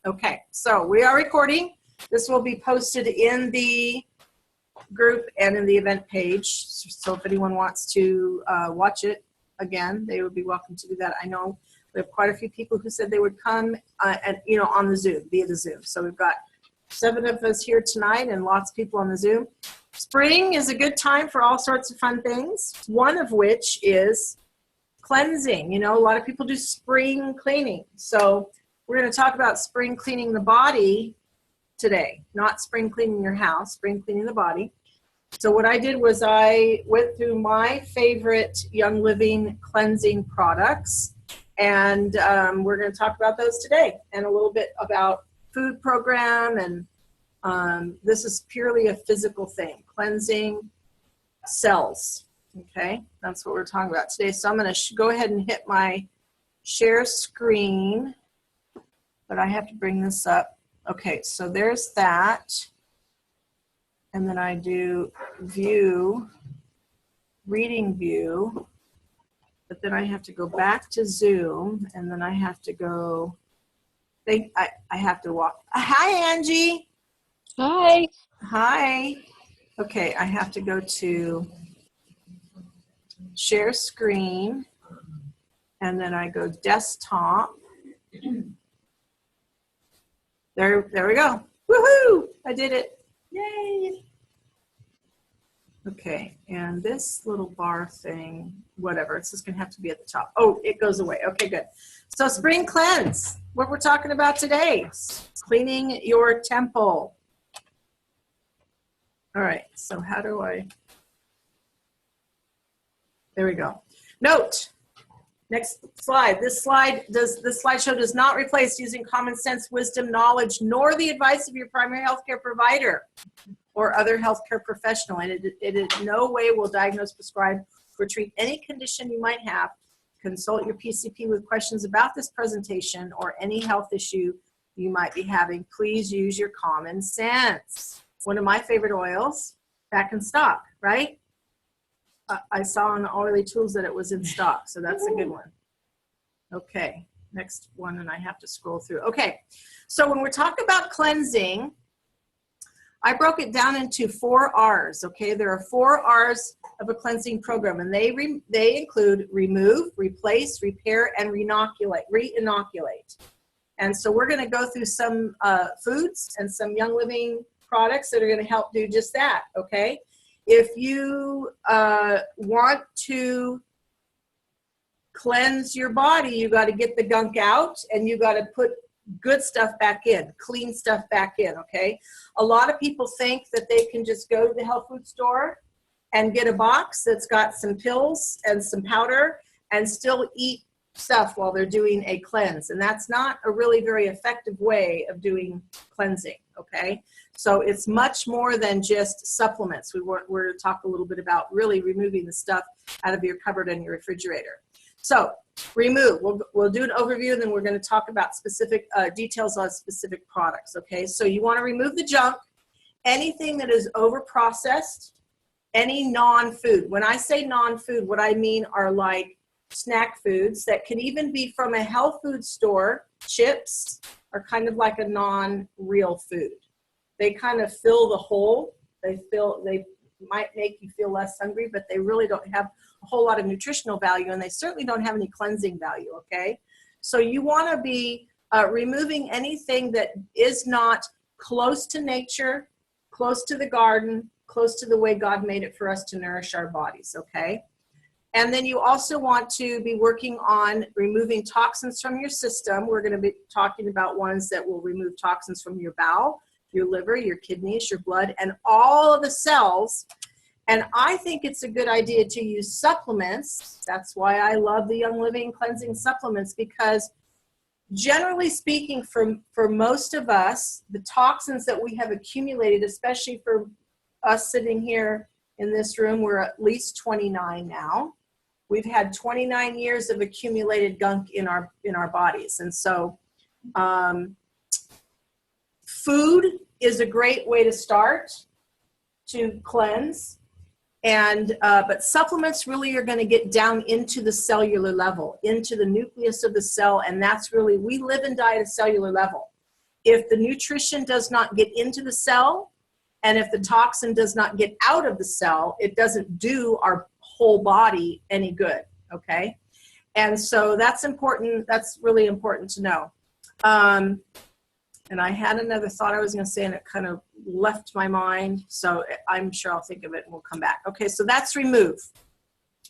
Okay, so we are recording. This will be posted in the group and in the event page. So if anyone wants to watch it again, they would be welcome to do that. I know we have quite a few people who said they would come on the Zoom, via the Zoom. So we've got 7 of us here tonight and lots of people on the Zoom. Spring is a good time for all sorts of fun things, one of which is cleansing. You know, a lot of people do spring cleaning. So we're going to talk about spring cleaning the body today, not spring cleaning your house, spring cleaning the body. So what I did was I went through my favorite Young Living cleansing products, and we're going to talk about those today, and a little bit about food program, and this is purely a physical thing, cleansing cells. Okay, that's what we're talking about today. So I'm going to go ahead and hit my share screen, but I have to bring this up. Okay, so there's that. And then I do view, reading view, but then I have to go back to Zoom, and then I have to go, I have to walk. Hi, Angie. Hi. Hi. Okay, I have to go to share screen, and then I go desktop. There we go. Woohoo! I did it. Yay! Okay, and this little bar thing, whatever, it's just gonna have to be at the top. Oh, it goes away. Okay, good. So spring cleanse, what we're talking about today, cleaning your temple. All right, so how do I, there we go. Note, next slide. This slideshow does not replace using common sense, wisdom, knowledge, nor the advice of your primary healthcare provider or other healthcare professional, and it in no way will diagnose, prescribe, or treat any condition you might have. Consult your PCP with questions about this presentation or any health issue you might be having. Please use your common sense. One of my favorite oils, back in stock, right? I saw on Oily Tools that it was in stock, so that's a good one. Okay, next one, and I have to scroll through. Okay, so when we're talking about cleansing, I broke it down into 4 R's, okay? There are 4 R's of a cleansing program, and they include remove, replace, repair, and re-inoculate. And so we're gonna go through some foods and some Young Living products that are gonna help do just that, okay? If you want to cleanse your body, you got to get the gunk out, and you got to put good stuff back in, clean stuff back in, okay? A lot of people think that they can just go to the health food store and get a box that's got some pills and some powder and still eat stuff while they're doing a cleanse. And that's not a really very effective way of doing cleansing, okay? So it's much more than just supplements. We're to talk a little bit about really removing the stuff out of your cupboard and your refrigerator. So remove, we'll do an overview, and then we're going to talk about specific details on specific products, okay? So you want to remove the junk, anything that is over-processed, any non-food. When I say non-food, what I mean are like snack foods that can even be from a health food store. Chips are kind of like a non-real food. They kind of fill the hole. They might make you feel less hungry, but they really don't have a whole lot of nutritional value, and they certainly don't have any cleansing value, okay? So you want to be removing anything that is not close to nature, close to the garden, close to the way God made it for us to nourish our bodies, okay? And then you also want to be working on removing toxins from your system. We're going to be talking about ones that will remove toxins from your bowel, your liver, your kidneys, your blood, and all of the cells. And I think it's a good idea to use supplements. That's why I love the Young Living cleansing supplements, because generally speaking, for most of us, the toxins that we have accumulated, especially for us sitting here in this room, we're at least 29 now. We've had 29 years of accumulated gunk in our bodies. And so food is a great way to start to cleanse. And but supplements really are going to get down into the cellular level, into the nucleus of the cell, and that's really, we live and die at a cellular level. if the nutrition does not get into the cell, and if the toxin does not get out of the cell, it doesn't do our whole body any good, okay? And so that's important. That's really important to know. And I had another thought I was going to say, and it kind of left my mind. So I'm sure I'll think of it and we'll come back. Okay, so that's remove.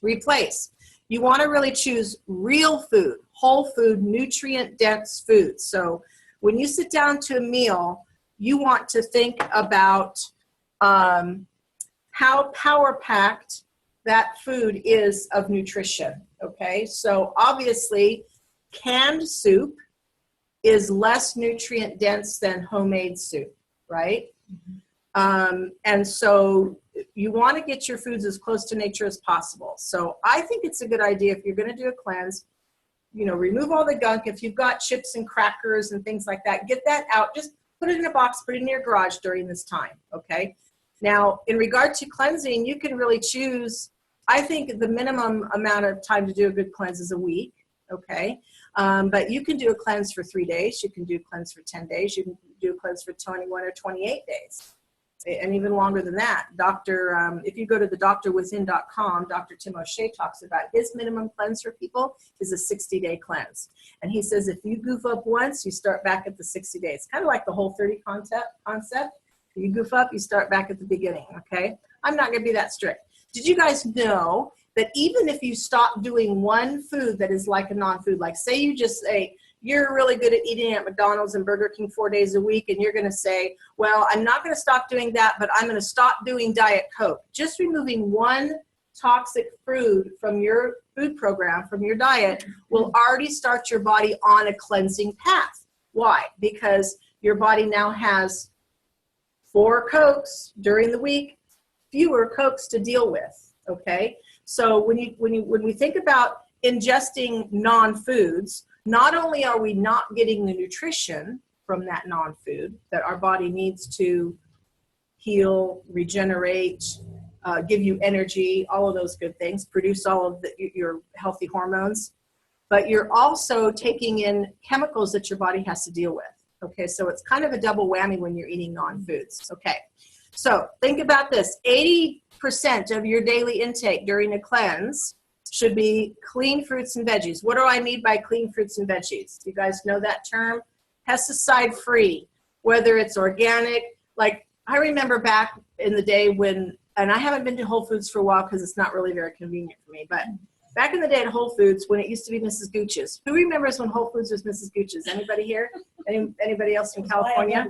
Replace. You want to really choose real food, whole food, nutrient-dense food. So when you sit down to a meal, you want to think about how power-packed that food is of nutrition, okay? So obviously, canned soup is less nutrient dense than homemade soup, right? And so you want to get your foods as close to nature as possible. So I think it's a good idea if you're going to do a cleanse, you know, remove all the gunk. If you've got chips and crackers and things like that, get that out. Just put it in a box, put it in your garage during this time, okay? Now, in regard to cleansing, you can really choose, I think the minimum amount of time to do a good cleanse is a week, okay? But you can do a cleanse for 3 days. You can do a cleanse for 10 days. You can do a cleanse for 21 or 28 days, and even longer than that. If you go to the drwithin.com, Dr. Tim O'Shea talks about his minimum cleanse for people is a 60-day cleanse. And he says if you goof up once, you start back at the 60 days. Kind of like the Whole30 concept. If you goof up, you start back at the beginning, okay? I'm not going to be that strict. Did you guys know that even if you stop doing one food that is like a non-food, like say you just say, you're really good at eating at McDonald's and Burger King 4 days a week, and you're going to say, well, I'm not going to stop doing that, but I'm going to stop doing Diet Coke. Just removing one toxic food from your food program, from your diet, will already start your body on a cleansing path. Why? Because your body now has 4 Cokes during the week, fewer Cokes to deal with, okay? So when we think about ingesting non-foods, not only are we not getting the nutrition from that non-food that our body needs to heal, regenerate, give you energy, all of those good things, produce all of your healthy hormones, but you're also taking in chemicals that your body has to deal with. Okay, so it's kind of a double whammy when you're eating non-foods. Okay, so think about this. 80% of your daily intake during a cleanse should be clean fruits and veggies. What do I mean by clean fruits and veggies? Do you guys know that term? Pesticide-free, whether it's organic. Like I remember back in the day when, and I haven't been to Whole Foods for a while because it's not really very convenient for me, but back in the day at Whole Foods when it used to be Mrs. Gooch's. Who remembers when Whole Foods was Mrs. Gooch's? Anybody here? Anybody else from California?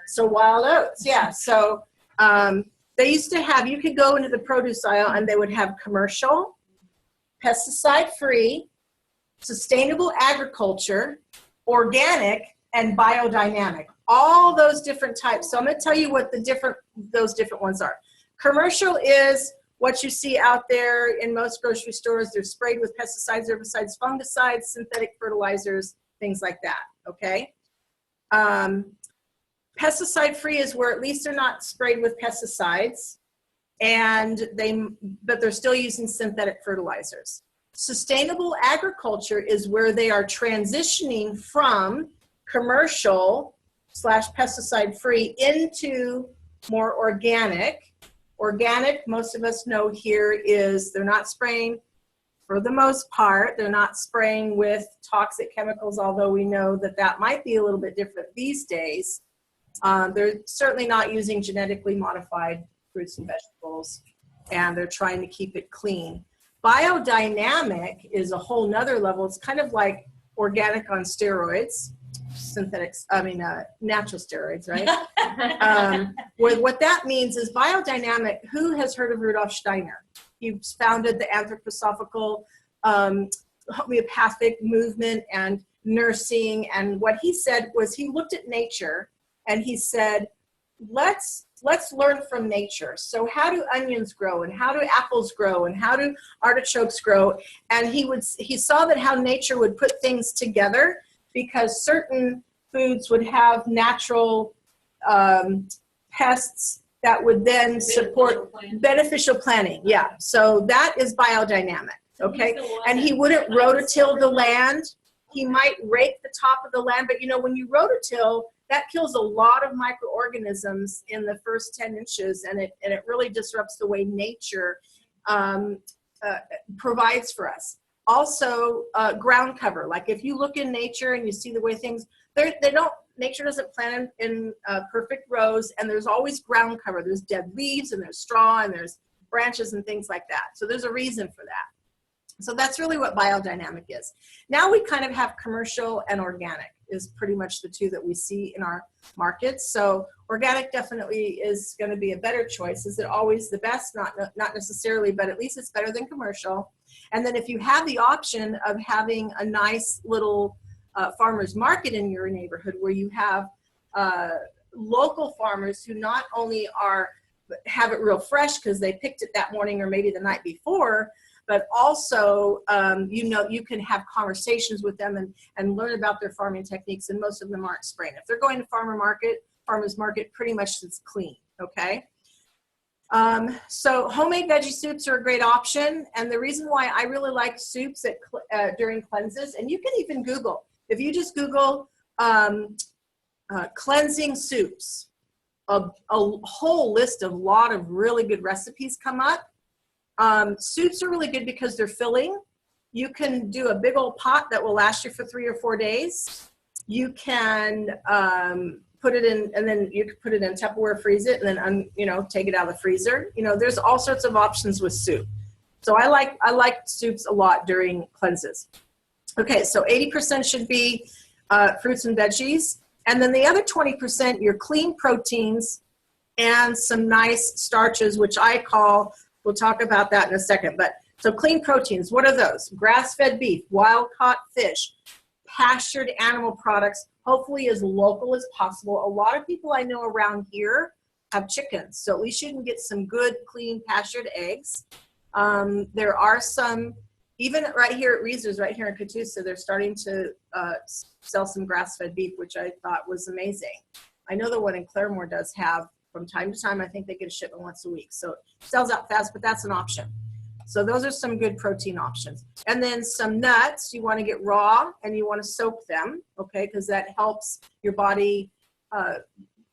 So Wild Oats, yeah. So they used to have, you could go into the produce aisle and they would have commercial, pesticide-free, sustainable agriculture, organic, and biodynamic. All those different types. So I'm going to tell you what those different ones are. Commercial is what you see out there in most grocery stores. They're sprayed with pesticides, herbicides, fungicides, synthetic fertilizers, things like that, okay? Pesticide-free is where at least they're not sprayed with pesticides, but they're still using synthetic fertilizers. Sustainable agriculture is where they are transitioning from commercial / pesticide-free into more organic. Organic, most of us know here, is they're not spraying, for the most part, they're not spraying with toxic chemicals, although we know that that might be a little bit different these days. They're certainly not using genetically modified fruits and vegetables, and they're trying to keep it clean. Biodynamic is a whole nother level. It's kind of like organic on steroids, natural steroids, right? What that means is biodynamic. Who has heard of Rudolf Steiner? He founded the anthroposophical homeopathic movement and nursing, and what he said was he looked at nature and he said, let's learn from nature. So how do onions grow, and how do apples grow, and how do artichokes grow? And he saw that how nature would put things together, because certain foods would have natural pests that would then support beneficial planting. Yeah, so that is biodynamic, okay? And he wouldn't rototill the land. He might rake the top of the land, but you know, when you rototill, that kills a lot of microorganisms in the first 10 inches, and it really disrupts the way nature provides for us. Also, ground cover. Like if you look in nature and you see the way things, nature doesn't plant in perfect rows, and there's always ground cover. There's dead leaves, and there's straw, and there's branches and things like that. So there's a reason for that. So that's really what biodynamic is. Now we kind of have commercial and organic is pretty much the two that we see in our markets. So organic definitely is going to be a better choice. Is it always the best? Not necessarily, but at least it's better than commercial. And then if you have the option of having a nice little farmer's market in your neighborhood where you have local farmers who not only have it real fresh because they picked it that morning or maybe the night before, but also, you can have conversations with them and learn about their farming techniques, and most of them aren't spraying. If they're going to farmer's market, pretty much it's clean, okay? So homemade veggie soups are a great option, and the reason why I really like soups during cleanses, and you can even Google, if you just Google cleansing soups, a whole list of a lot of really good recipes come up. Soups are really good because they're filling. You can do a big old pot that will last you for 3 or 4 days. You can put it in, and then you can put it in Tupperware, freeze it, and then take it out of the freezer. You know, there's all sorts of options with soup. So I like soups a lot during cleanses. Okay, so 80% should be fruits and veggies, and then the other 20%, your clean proteins and some nice starches, which I call. We'll talk about that in a second. But so clean proteins, what are those? Grass-fed beef, wild-caught fish, pastured animal products, hopefully as local as possible. A lot of people I know around here have chickens, so at least you can get some good, clean, pastured eggs. There are some, even right here at Reese's, right here in Catoosa, they're starting to sell some grass-fed beef, which I thought was amazing. I know the one in Claremore does have, from time to time, I think they get a shipment once a week. So it sells out fast, but that's an option. So those are some good protein options. And then some nuts, you want to get raw and you want to soak them, okay, because that helps your body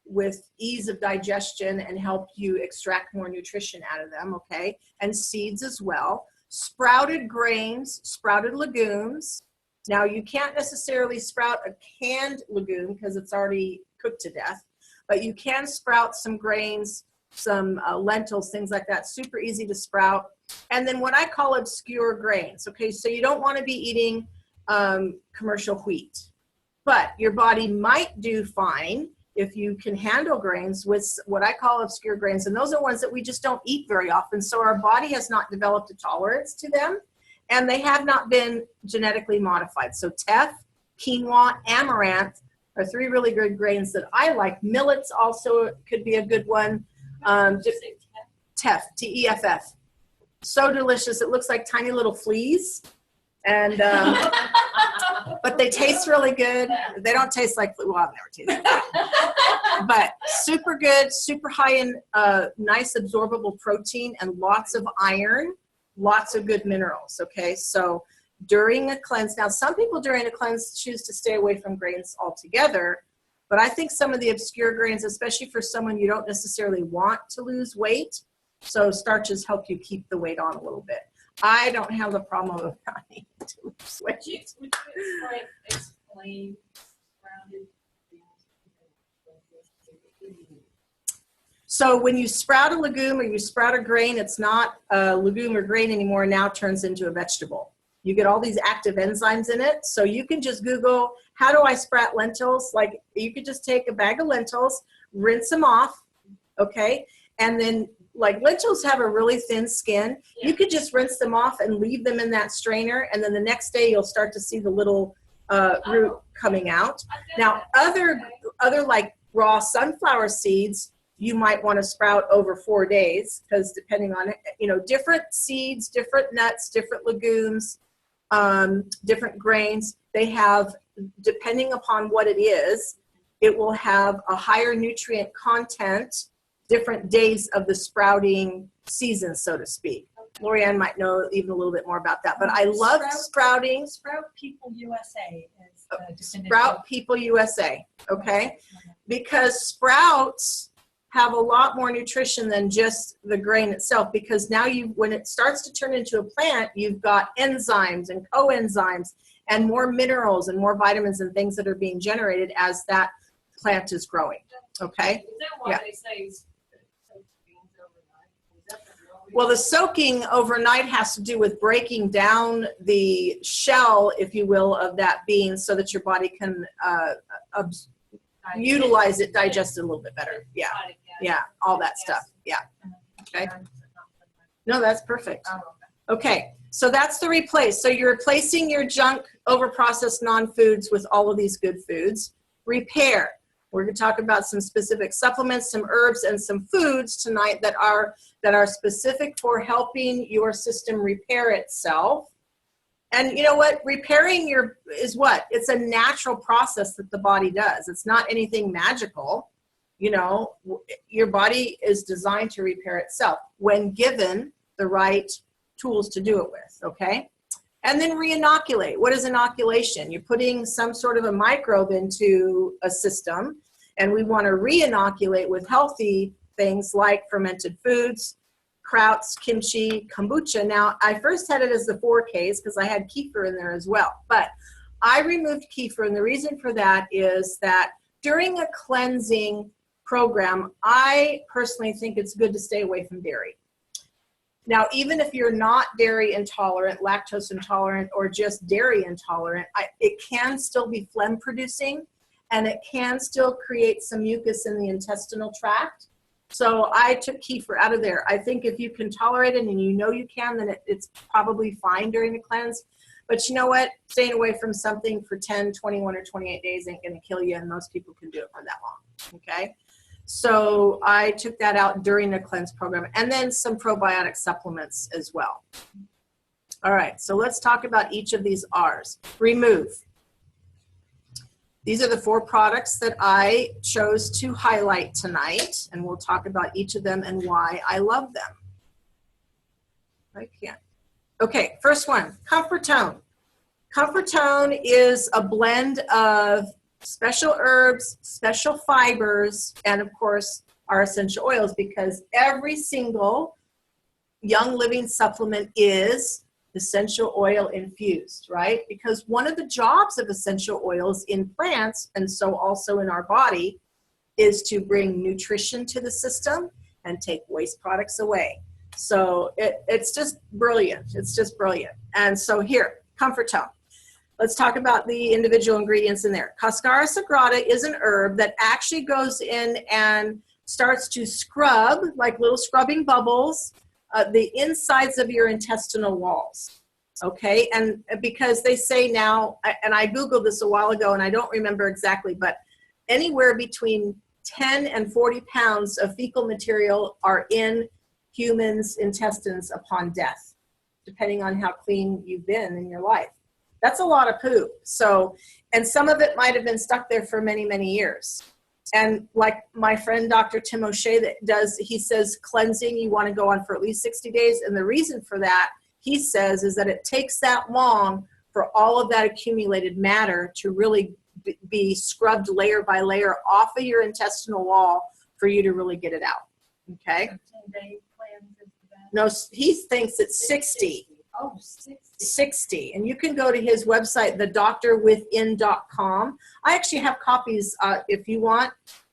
with ease of digestion and help you extract more nutrition out of them, okay? And seeds as well. Sprouted grains, sprouted legumes. Now, you can't necessarily sprout a canned legume because it's already cooked to death. But you can sprout some grains, some lentils, things like that. Super easy to sprout. And then what I call obscure grains. Okay, so you don't want to be eating commercial wheat. But your body might do fine if you can handle grains with what I call obscure grains. And those are ones that we just don't eat very often. So our body has not developed a tolerance to them. And they have not been genetically modified. So teff, quinoa, amaranth, are 3 really good grains that I like. Millets also could be a good one. Teff, T-E-F-F. So delicious. It looks like tiny little fleas. And but they taste really good. They don't taste like, well, I've never tasted them. But super good, super high in nice absorbable protein and lots of iron, lots of good minerals, okay? So during a cleanse, now some people during a cleanse choose to stay away from grains altogether, but I think some of the obscure grains, especially for someone you don't necessarily want to lose weight, so starches help you keep the weight on a little bit. I don't have the problem of not needing to lose weight. Would you explain rounded? So when you sprout a legume or you sprout a grain, it's not a legume or grain anymore, it now turns into a vegetable. You get all these active enzymes in it. So you can just Google, how do I sprout lentils? Like you could just take a bag of lentils, rinse them off, okay? And then like lentils have a really thin skin. Yeah. You could just rinse them off and leave them in that strainer. And then the next day you'll start to see the little root coming out. Now other like raw sunflower seeds, you might want to sprout over 4 days because depending on, different seeds, different nuts, different legumes, different grains, they have, depending upon what it is, it will have a higher nutrient content different days of the sprouting season, so to speak. Lorianne might know even a little bit more about that, but I love sprouting. Sprout People USA is the definitive. Sprout People USA, okay? Because sprouts have a lot more nutrition than just the grain itself, because now when it starts to turn into a plant, you've got enzymes and coenzymes and more minerals and more vitamins and things that are being generated as that plant is growing, okay? Is that why they say soak beans overnight? Is that the real reason? Well, the soaking overnight has to do with breaking down the shell, if you will, of that bean so that your body can utilize it, digest it a little bit better. Yeah, yeah, all that stuff. Yeah, okay. No, that's perfect. Okay, so that's the replace. So you're replacing your junk, overprocessed non-foods with all of these good foods. Repair. We're going to talk about some specific supplements, some herbs, and some foods tonight that are specific for helping your system repair itself. And you know what? Repairing is what? It's a natural process that the body does. It's not anything magical. You know, your body is designed to repair itself when given the right tools to do it with, okay? And then re-inoculate. What is inoculation? You're putting some sort of a microbe into a system, and we want to re-inoculate with healthy things like fermented foods, krauts, kimchi, kombucha. Now, I first had it as the 4Ks because I had kefir in there as well, but I removed kefir, and the reason for that is that during a cleansing program, I personally think it's good to stay away from dairy. Now, even if you're not dairy intolerant, lactose intolerant, or just dairy intolerant, it can still be phlegm producing, and it can still create some mucus in the intestinal tract. So I took kefir out of there. I think if you can tolerate it and you know you can, then it's probably fine during the cleanse. But you know what? Staying away from something for 10, 21, or 28 days ain't going to kill you, and most people can do it for that long, okay? So I took that out during the cleanse program, and then some probiotic supplements as well. All right, so let's talk about each of these R's. Remove. These are the 4 products that I chose to highlight tonight, and we'll talk about each of them and why I love them. I can't. Okay, first one, Comfortone. Comfortone is a blend of special herbs, special fibers, and of course our essential oils, because every single Young Living supplement is essential oil infused, right? Because one of the jobs of essential oils in plants, and so also in our body, is to bring nutrition to the system and take waste products away. So it's just brilliant. It's just brilliant. And so here, Comfortone. Let's talk about the individual ingredients in there. Cascara sagrada is an herb that actually goes in and starts to scrub, like little scrubbing bubbles, the insides of your intestinal walls, okay? And because they say now, and I Googled this a while ago and I don't remember exactly, but anywhere between 10 and 40 pounds of fecal material are in humans' intestines upon death, depending on how clean you've been in your life. That's a lot of poop. So, and some of it might have been stuck there for many, many years. And like my friend, Dr. Tim O'Shea, he says cleansing, you want to go on for at least 60 days. And the reason for that, he says, is that it takes that long for all of that accumulated matter to really be scrubbed layer by layer off of your intestinal wall for you to really get it out. Okay? 10-day cleanse is the best. No, he thinks it's 60. Oh, 60. 60. And you can go to his website, thedoctorwithin.com. I actually have copies, if you want,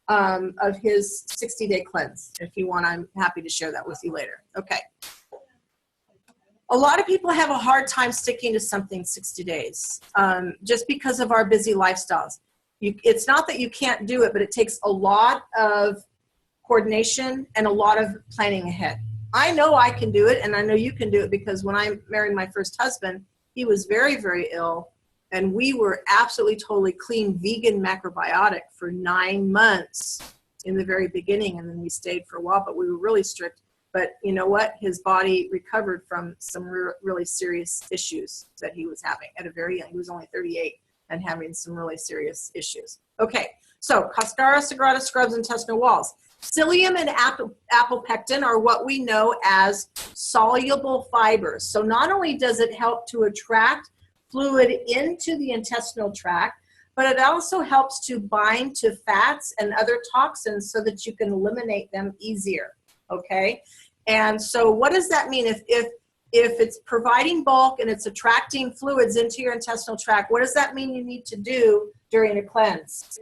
of his 60-day cleanse. If you want, I'm happy to share that with you later. Okay. A lot of people have a hard time sticking to something 60 days just because of our busy lifestyles. It's not that you can't do it, but it takes a lot of coordination and a lot of planning ahead. I know I can do it, and I know you can do it, because when I married my first husband, he was very, very ill, and we were absolutely, totally clean, vegan macrobiotic for 9 months in the very beginning, and then we stayed for a while, but we were really strict. But you know what? His body recovered from some really serious issues that he was having at a very young. He was only 38 and having some really serious issues. Okay, so Cascara sagrada scrubs intestinal walls. Psyllium and apopectin are what we know as soluble fibers. So not only does it help to attract fluid into the intestinal tract, but it also helps to bind to fats and other toxins so that you can eliminate them easier, okay? And so what does that mean? If it's providing bulk and it's attracting fluids into your intestinal tract, what does that mean you need to do during a cleanse?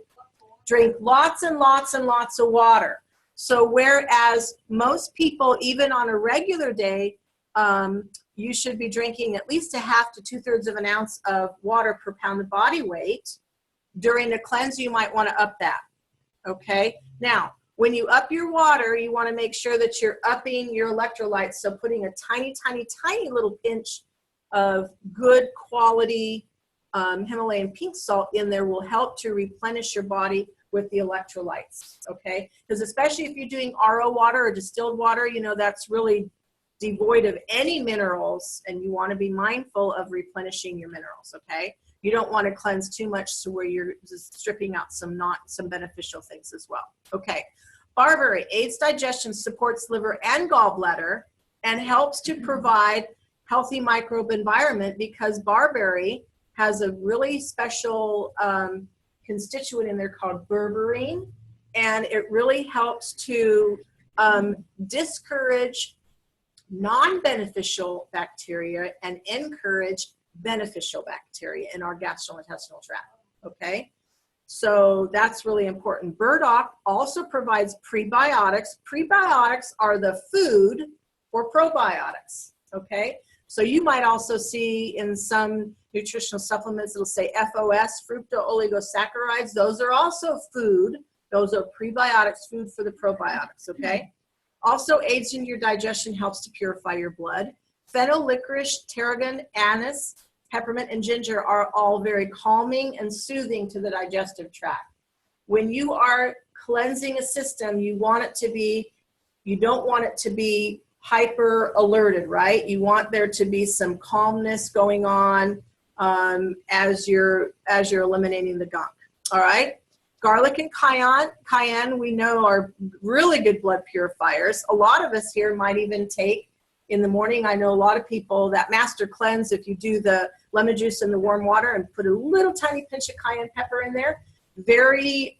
Drink lots and lots and lots of water. So whereas most people, even on a regular day, you should be drinking at least 1/2 to 2/3 of an ounce of water per pound of body weight. During a cleanse, you might want to up that, okay? Now, when you up your water, you want to make sure that you're upping your electrolytes. So putting a tiny, tiny, tiny little pinch of good quality Himalayan pink salt in there will help to replenish your body with the electrolytes, okay? Because especially if you're doing RO water or distilled water, you know, that's really devoid of any minerals, and you want to be mindful of replenishing your minerals, okay? You don't want to cleanse too much to where you're just stripping out some beneficial things as well. Okay, barberry aids digestion, supports liver and gallbladder, and helps to provide healthy microbe environment because barberry has a really special constituent in there called berberine, and it really helps to discourage non-beneficial bacteria and encourage beneficial bacteria in our gastrointestinal tract, okay? So that's really important. Burdock also provides prebiotics. Prebiotics are the food for probiotics, okay? So you might also see in some nutritional supplements, it'll say FOS, fructooligosaccharides. Those are also food. Those are prebiotics, food for the probiotics, okay? Also aids in your digestion, helps to purify your blood. Fennel, licorice, tarragon, anise, peppermint, and ginger are all very calming and soothing to the digestive tract. When you are cleansing a system, you don't want it to be hyper alerted, right? You want there to be some calmness going on as you're eliminating the gunk, all right? Garlic and cayenne, we know are really good blood purifiers. A lot of us here might even take in the morning. I know a lot of people that master cleanse, if you do the lemon juice in the warm water and put a little tiny pinch of cayenne pepper in there, very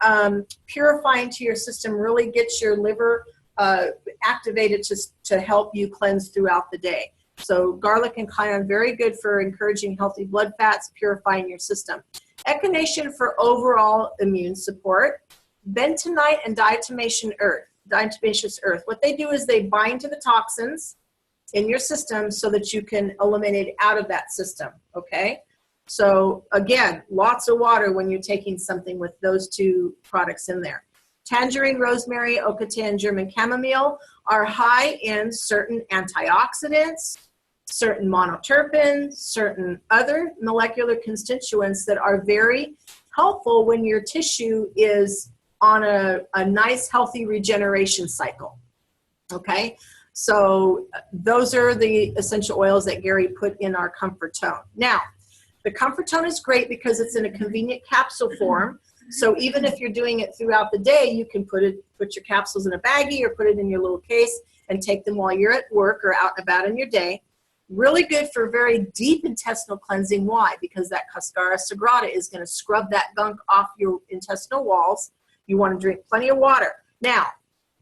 purifying to your system, really gets your liver activated to help you cleanse throughout the day. So garlic and cayenne, very good for encouraging healthy blood fats, purifying your system. Echinacea for overall immune support. Bentonite and diatomaceous earth. What they do is they bind to the toxins in your system so that you can eliminate it out of that system, okay? So again, lots of water when you're taking something with those two products in there. Tangerine, rosemary, ocatan, German chamomile are high in certain antioxidants, certain monoterpenes, certain other molecular constituents that are very helpful when your tissue is on a nice, healthy regeneration cycle, okay? So those are the essential oils that Gary put in our Comfort Tone. Now, the Comfort Tone is great because it's in a convenient capsule form. So even if you're doing it throughout the day, you can put your capsules in a baggie or put it in your little case and take them while you're at work or out and about in your day. Really good for very deep intestinal cleansing. Why? Because that Cascara Sagrada is going to scrub that gunk off your intestinal walls. You want to drink plenty of water. Now,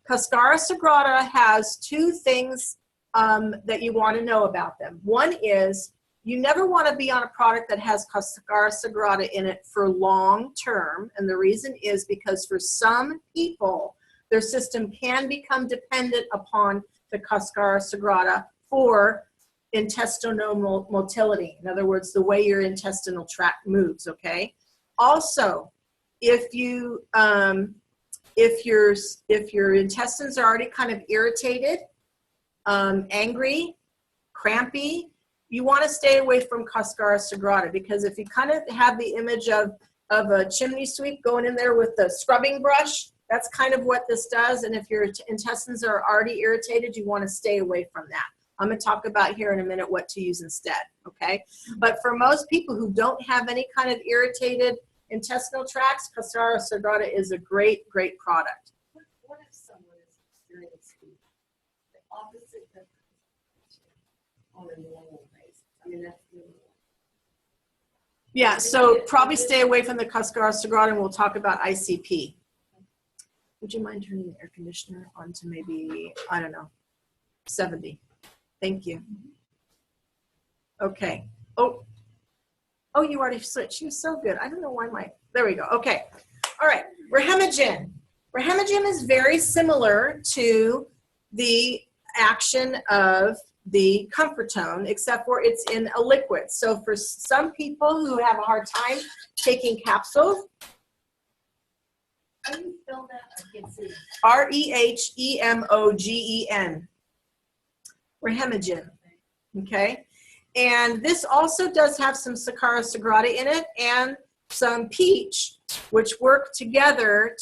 Cascara Sagrada has two things that you want to know about them. One is you never want to be on a product that has Cascara Sagrada in it for long term. And the reason is because for some people, their system can become dependent upon the Cascara Sagrada for intestinal motility. In other words, the way your intestinal tract moves, okay? Also, if your intestines are already kind of irritated, angry, crampy, you want to stay away from Cascara Sagrada, because if you kind of have the image of a chimney sweep going in there with the scrubbing brush, that's kind of what this does. And if your intestines are already irritated, you want to stay away from that. I'm going to talk about here in a minute what to use instead, okay? But for most people who don't have any kind of irritated intestinal tracts, Cascara Sagrada is a great, great product. What if someone during the school. The opposite of on a normal basis. I mean, that's the Yeah, so probably stay away from the Cascara Sagrada, and we'll talk about ICP. Would you mind turning the air conditioner on to maybe, I don't know, 70? Thank you. Okay. Oh, you already switched. You're so good. I don't know why there we go. Okay. All right. Rehemagen. Rehemagen is very similar to the action of the Comfortone, except for it's in a liquid. So for some people who have a hard time taking capsules, How do you spell that? I can't see. Rehemogen. Rehemagen. Okay. And this also does have some Sakara Sagrada in it and some peach, which work together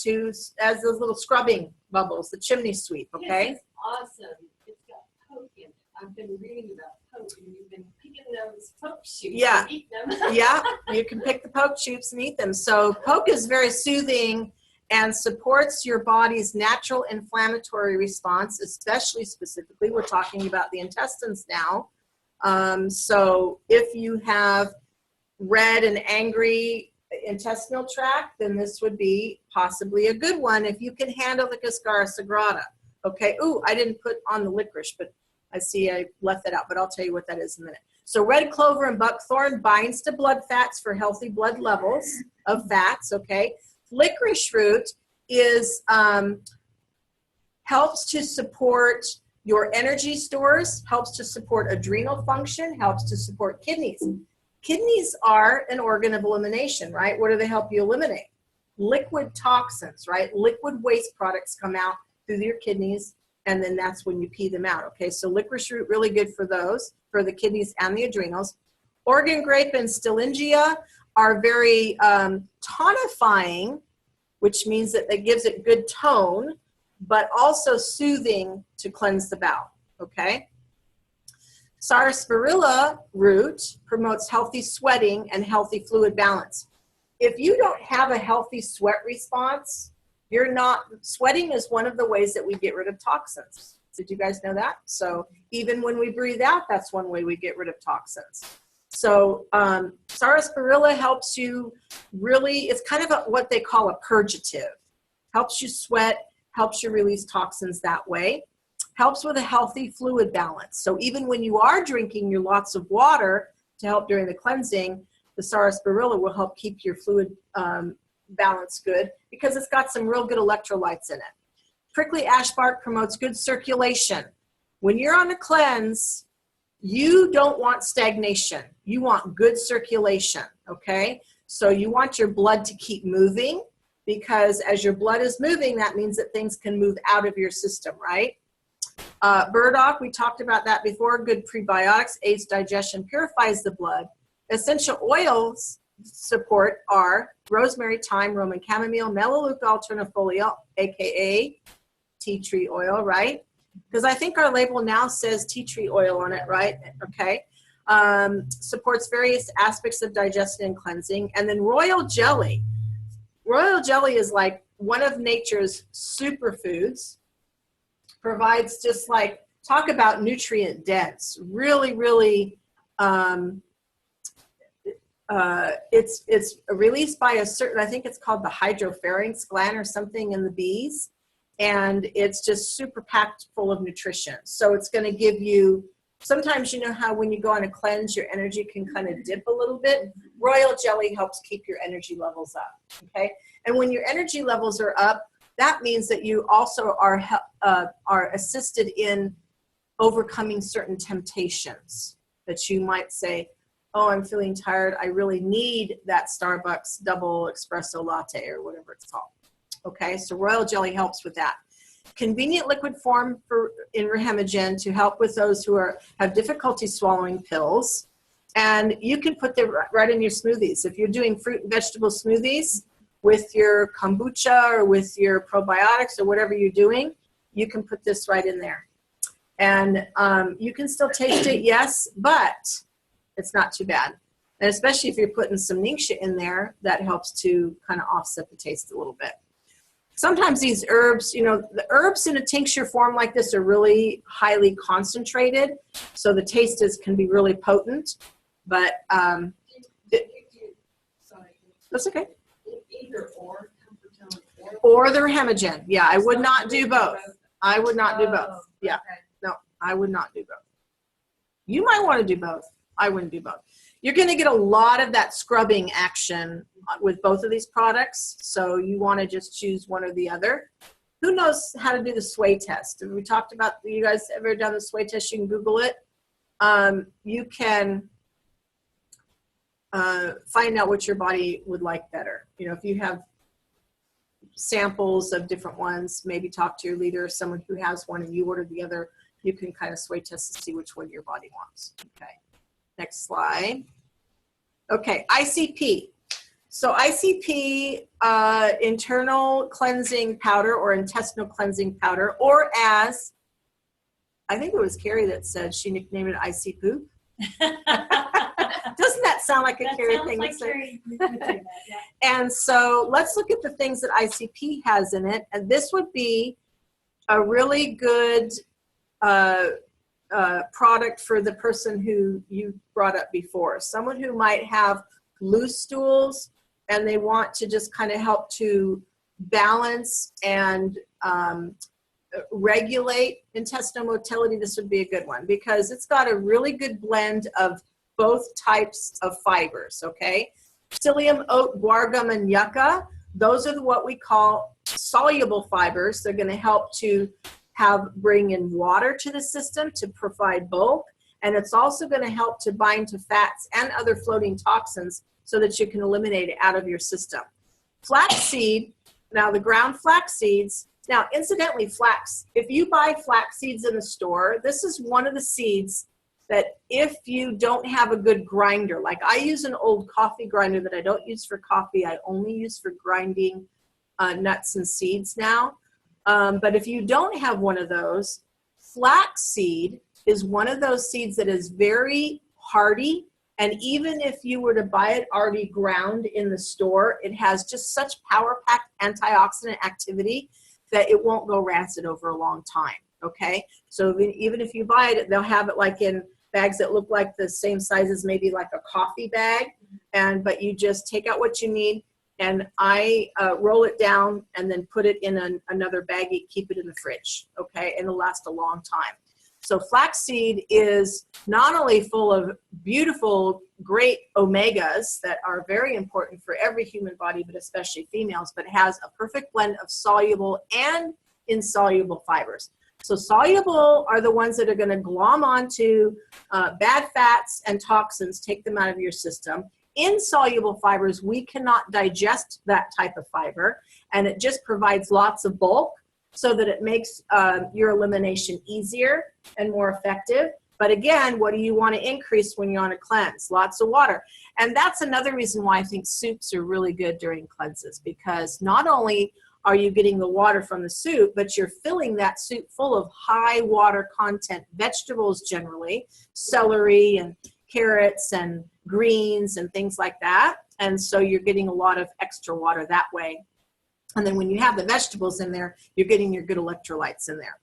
as those little scrubbing bubbles, the chimney sweep, okay? This is awesome. It's got poke in it. I've been reading about poke, and you've been picking those poke shoots Yeah. and eating them. Yeah, you can pick the poke shoots and eat them. So poke is very soothing and supports your body's natural inflammatory response, especially specifically, we're talking about the intestines now. So if you have red and angry intestinal tract, then this would be possibly a good one if you can handle the Cascara Sagrada. Okay. Ooh, I didn't put on the licorice, but I see I left that out, but I'll tell you what that is in a minute. So red clover and buckthorn binds to blood fats for healthy blood levels of fats. Okay. Licorice root is helps to support your energy stores, helps to support adrenal function, helps to support kidneys. Kidneys are an organ of elimination, right? What do they help you eliminate? Liquid toxins, right? Liquid waste products come out through your kidneys, and then that's when you pee them out, okay? So licorice root, really good for those, for the kidneys and the adrenals. Oregon grape and Stillingia are very tonifying, which means that it gives it good tone, but also soothing to cleanse the bowel, okay? Sarsaparilla root promotes healthy sweating and healthy fluid balance. If you don't have a healthy sweat response, sweating is one of the ways that we get rid of toxins. Did you guys know that? So even when we breathe out, that's one way we get rid of toxins. So sarsaparilla helps you really, it's kind of what they call a purgative. Helps you sweat, helps you release toxins that way. Helps with a healthy fluid balance. So even when you are drinking your lots of water to help during the cleansing, the sarsaparilla will help keep your fluid balance good because it's got some real good electrolytes in it. Prickly ash bark promotes good circulation. When you're on a cleanse, you don't want stagnation. You want good circulation, okay? So you want your blood to keep moving because as your blood is moving, that means that things can move out of your system, right? Burdock, we talked about that before. Good prebiotics, aids digestion, purifies the blood. Essential oils support are rosemary, thyme, Roman chamomile, melaleuca alternifolia, aka tea tree oil, right? Because I think our label now says tea tree oil on it, right? Okay. Supports various aspects of digestion and cleansing. And then royal jelly. Royal jelly is like one of nature's superfoods. Provides just like, talk about nutrient dense. Really, really, it's released by a certain, I think it's called the hydropharynx gland or something in the bees. And it's just super packed full of nutrition. So it's going to give you, sometimes you know how when you go on a cleanse, your energy can kind of dip a little bit. Royal jelly helps keep your energy levels up, okay? And when your energy levels are up, that means that you also are assisted in overcoming certain temptations that you might say, oh, I'm feeling tired. I really need that Starbucks double espresso latte or whatever it's called. Okay, so royal jelly helps with that. Convenient liquid form in Rehemagen to help with those who have difficulty swallowing pills. And you can put them right in your smoothies. If you're doing fruit and vegetable smoothies with your kombucha or with your probiotics or whatever you're doing, you can put this right in there. And you can still taste it, yes, but it's not too bad. And especially if you're putting some Ningxia in there, that helps to kind of offset the taste a little bit. sometimes these herbs, you know, the herbs in a tincture form like this are really highly concentrated, so the taste can be really potent. But that's okay. Either or, Comfortone Or the Hemagen. Yeah, I would not do both. I would not do both. Oh, Yeah, okay. no, I would not do both. You might want to do both. I wouldn't do both. You're going to get a lot of that scrubbing action with both of these products, so you want to just choose one or the other. Who knows how to do the sway test? Have we talked about, you guys ever done the sway test? You can Google it. You can find out what your body would like better. You know, if you have samples of different ones, maybe talk to your leader, someone who has one, and you order the other, you can kind of sway test to see which one your body wants. Okay, next slide. Okay, ICP. So ICP, internal cleansing powder or intestinal cleansing powder, or as, I think it was Carrie that said she nicknamed it IC Poop. Doesn't that sound like a Carrie thing to say? Carrie would say that, yeah. And so let's look at the things that ICP has in it. And this would be a really good product for the person who you brought up before. Someone who might have loose stools and they want to just kind of help to balance and regulate intestinal motility. This would be a good one because it's got a really good blend of both types of fibers, okay? Psyllium, oat, guar gum, and yucca, those are what we call soluble fibers. They're going to help to bring in water to the system to provide bulk, and it's also going to help to bind to fats and other floating toxins so that you can eliminate it out of your system. Flaxseed, now the ground flax seeds, now incidentally flax, if you buy flax seeds in the store, this is one of the seeds that if you don't have a good grinder, like I use an old coffee grinder that I don't use for coffee, I only use for grinding nuts and seeds now. But if you don't have one of those, flaxseed is one of those seeds that is very hardy. And even if you were to buy it already ground in the store, it has just such power-packed antioxidant activity that it won't go rancid over a long time, okay? So even if you buy it, they'll have it like in bags that look like the same size as maybe like a coffee bag, but you just take out what you need, and I roll it down and then put it in another baggie, keep it in the fridge, okay? And it'll last a long time. So flaxseed is not only full of beautiful, great omegas that are very important for every human body, but especially females, but it has a perfect blend of soluble and insoluble fibers. So soluble are the ones that are going to glom onto bad fats and toxins, take them out of your system. Insoluble fibers, we cannot digest that type of fiber, and it just provides lots of bulk so that it makes your elimination easier and more effective. But again, what do you want to increase when you're on a cleanse? Lots of water. And that's another reason why I think soups are really good during cleanses, because not only are you getting the water from the soup, but you're filling that soup full of high water content vegetables generally, celery and carrots and greens and things like that. And so you're getting a lot of extra water that way. And then when you have the vegetables in there, you're getting your good electrolytes in there.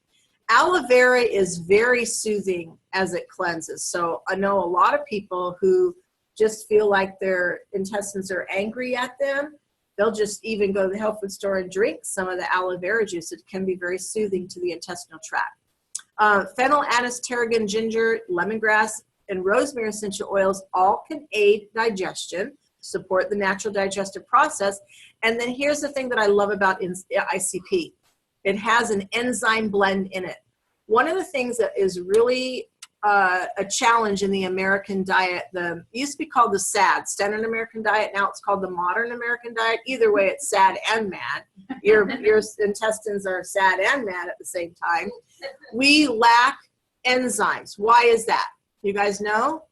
Aloe vera is very soothing as it cleanses. So I know a lot of people who just feel like their intestines are angry at them. They'll just even go to the health food store and drink some of the aloe vera juice. It can be very soothing to the intestinal tract. Fennel, anise, tarragon, ginger, lemongrass, and rosemary essential oils all can aid digestion, support the natural digestive process. And then here's the thing that I love about ICP. It has an enzyme blend in it. One of the things that is really a challenge in the American diet, it used to be called the SAD, Standard American Diet. Now it's called the Modern American Diet. Either way, it's sad and mad. Your intestines are sad and mad at the same time. We lack enzymes. Why is that? You guys know?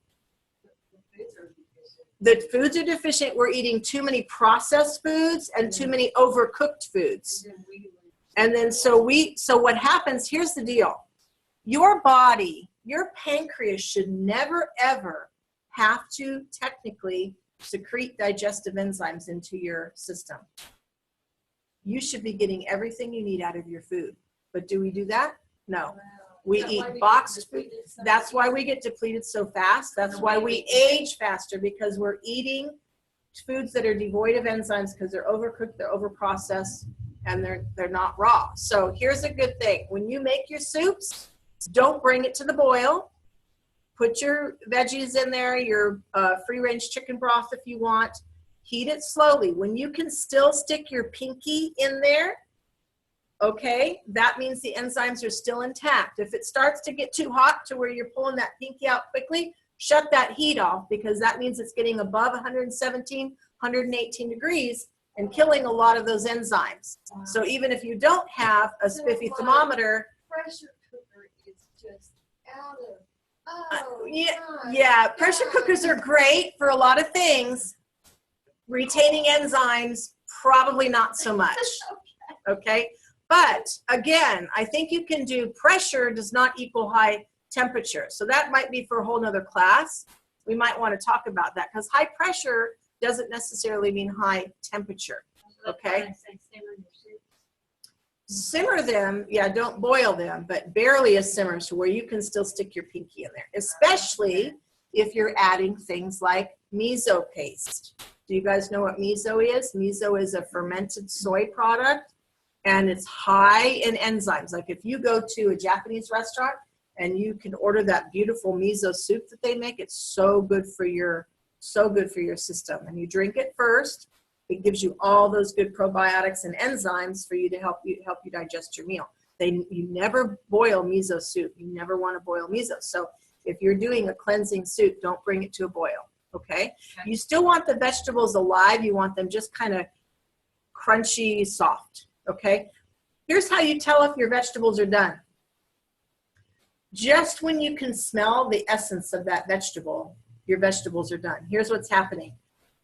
The foods are deficient. We're eating too many processed foods and too many overcooked foods. And then so what happens, here's the deal. Your body, your pancreas should never, ever have to technically secrete digestive enzymes into your system. you should be getting everything you need out of your food. But do we do that? No. We Is that why eat we boxed get food. depleted so That's why easy? we get depleted so fast. That's why we age faster, because we're eating foods that are devoid of enzymes because they're overcooked, they're overprocessed, and they're not raw. So here's a good thing. When you make your soups, don't bring it to the boil. Put your veggies in there, your free-range chicken broth if you want. Heat it slowly. When you can still stick your pinky in there, okay, that means the enzymes are still intact. If it starts to get too hot to where you're pulling that pinky out quickly, shut that heat off, because that means it's getting above 117, 118 degrees and killing a lot of those enzymes. Wow. So even if you don't have a spiffy thermometer, Pressure cooker is just out of, yeah, pressure cookers are great for a lot of things. Retaining enzymes, probably not so much, okay? But again, I think you can do, pressure does not equal high temperature. So that might be for a whole nother class. We might want to talk about that, because high pressure doesn't necessarily mean high temperature. Okay. Simmer them, yeah, don't boil them, but barely a simmer to where you can still stick your pinky in there, especially if you're adding things like miso paste. Do you guys know what miso is? Miso is a fermented soy product, and it's high in enzymes. Like if you go to a Japanese restaurant and you can order that beautiful miso soup that they make, it's so good for your system. And you drink it first. It gives you all those good probiotics and enzymes for you to help you digest your meal. You never boil miso soup. You never want to boil miso. So if you're doing a cleansing soup, don't bring it to a boil. Okay? You still want the vegetables alive. You want them just kind of crunchy, soft. Okay? Here's how you tell if your vegetables are done. Just when you can smell the essence of that vegetable, your vegetables are done. Here's what's happening.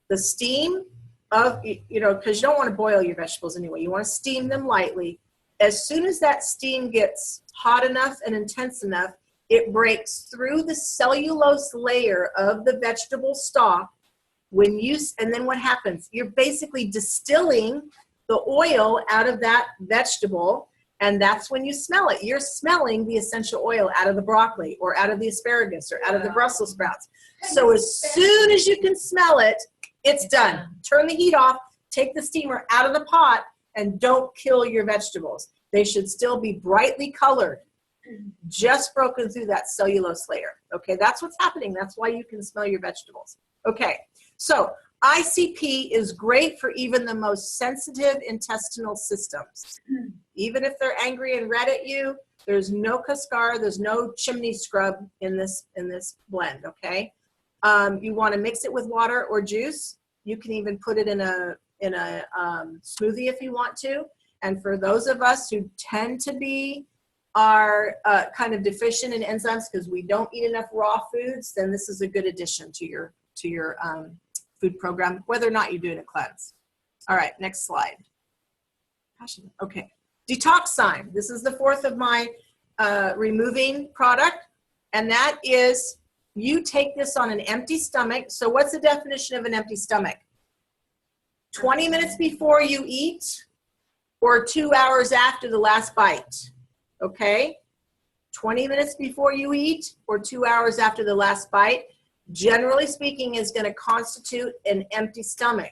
The steam of, because you don't want to boil your vegetables anyway. You want to steam them lightly. As soon as that steam gets hot enough and intense enough, it breaks through the cellulose layer of the vegetable stalk. And then what happens? You're basically distilling the oil out of that vegetable, and that's when you smell it. You're smelling the essential oil out of the broccoli or out of the asparagus or out of the Brussels sprouts. So as soon as you can smell it, it's done. Turn the heat off, take the steamer out of the pot, and don't kill your vegetables. They should still be brightly colored, just broken through that cellulose layer. Okay, that's what's happening. That's why you can smell your vegetables. Okay, so ICP is great for even the most sensitive intestinal systems. Even if they're angry and red at you, there's no Cascara, there's no chimney scrub in this blend, okay? You want to mix it with water or juice. You can even put it in a smoothie if you want to. And for those of us who tend to be kind of deficient in enzymes because we don't eat enough raw foods, then this is a good addition to your food program, whether or not you're doing a cleanse. All right, next slide. Okay, Detoxzyme. This is the fourth of my removing product, and that is, you take this on an empty stomach. So what's the definition of an empty stomach? 20 minutes before you eat or 2 hours after the last bite, okay? 20 minutes before you eat or 2 hours after the last bite, generally speaking, is going to constitute an empty stomach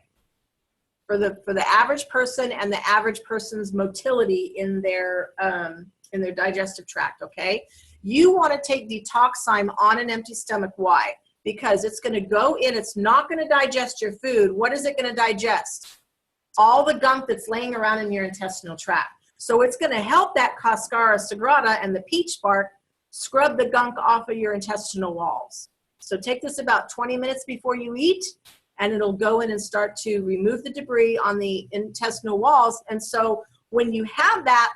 for the average person and the average person's motility in their digestive tract, okay? You want to take Detoxzyme on an empty stomach. Why? Because it's going to go in, it's not going to digest your food. What is it going to digest? All the gunk that's laying around in your intestinal tract. So it's going to help that Cascara sagrada and the peach bark scrub the gunk off of your intestinal walls. So take this about 20 minutes before you eat, and it'll go in and start to remove the debris on the intestinal walls. And so when you have that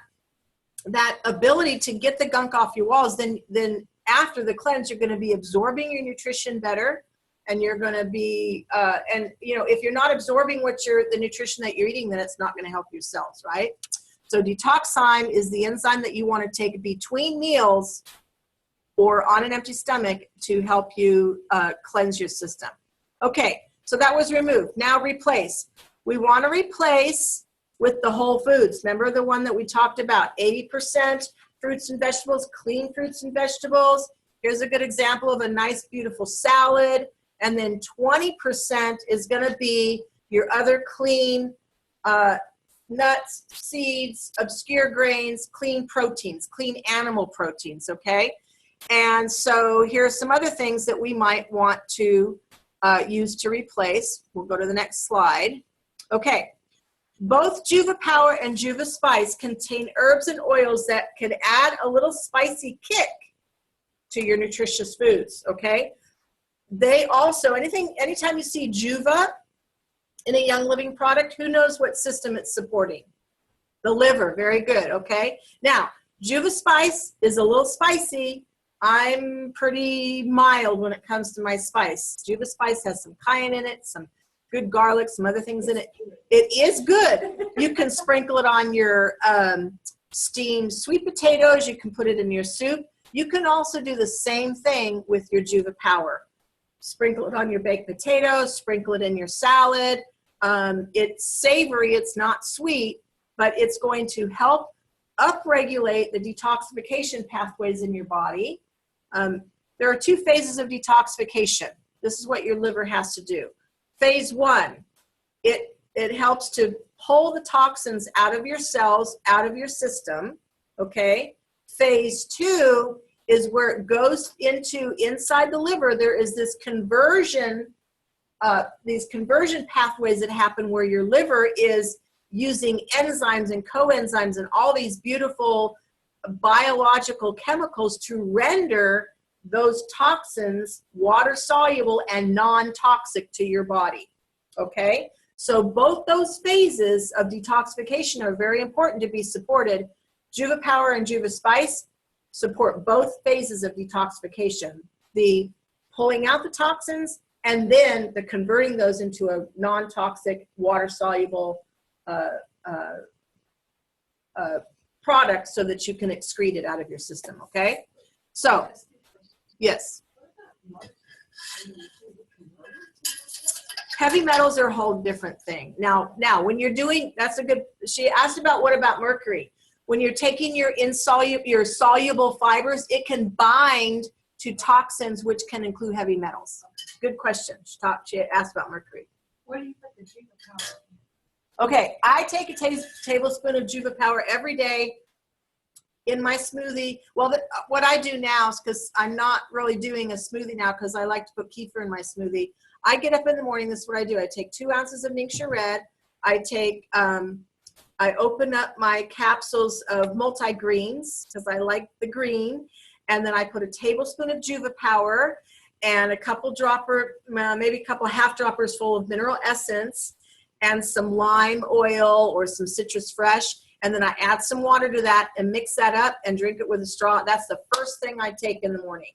ability to get the gunk off your walls, then after the cleanse, you're going to be absorbing your nutrition better, and you're going to be, if you're not absorbing the nutrition that you're eating, then it's not going to help your cells, right? So Detoxzyme is the enzyme that you want to take between meals or on an empty stomach to help you cleanse your system. Okay, so that was removed. Now replace. We want to replace with the whole foods. Remember the one that we talked about, 80% fruits and vegetables, clean fruits and vegetables. Here's a good example of a nice, beautiful salad. And then 20% is going to be your other clean nuts, seeds, obscure grains, clean proteins, clean animal proteins, okay? And so here's some other things that we might want to use to replace. We'll go to the next slide. Okay, both Juva Power and Juva Spice contain herbs and oils that could add a little spicy kick to your nutritious foods, okay? They also, anytime you see Juva in a Young Living product, who knows what system it's supporting? The liver, very good, okay? Now, Juva Spice is a little spicy. I'm pretty mild when it comes to my spice. Juva Spice has some cayenne in it, some good garlic, some other things in it. It is good. You can sprinkle it on your steamed sweet potatoes. You can put it in your soup. You can also do the same thing with your Juva Power. Sprinkle it on your baked potatoes, sprinkle it in your salad. It's savory, it's not sweet, but it's going to help upregulate the detoxification pathways in your body. There are 2 phases of detoxification. This is what your liver has to do. Phase 1, it helps to pull the toxins out of your cells, out of your system, okay? Phase 2 is where it goes into inside the liver. There is this conversion, these conversion pathways that happen where your liver is using enzymes and coenzymes and all these beautiful biological chemicals to render those toxins water soluble and non-toxic to your body, okay? So both those phases of detoxification are very important to be supported. Juva Power and Juva Spice support both phases of detoxification, the pulling out the toxins and then the converting those into a non-toxic, water-soluble product so that you can excrete it out of your system, okay? So, yes. Heavy metals are a whole different thing. Now when you're doing, that's a good, she asked about what about mercury? When you're taking your soluble fibers, it can bind to toxins, which can include heavy metals. Good question. She asked about mercury. Where do you put the Juva Power? Okay, I take a tablespoon of Juva Power every day in my smoothie. Well, what I do now is, because I'm not really doing a smoothie now because I like to put kefir in my smoothie. I get up in the morning, this is what I do. I take 2 ounces of Ningxia Red. I open up my capsules of multi-greens because I like the green. And then I put a tablespoon of Juva Power and a couple maybe a couple half droppers full of mineral essence and some lime oil or some citrus fresh. And then I add some water to that and mix that up and drink it with a straw. That's the first thing I take in the morning.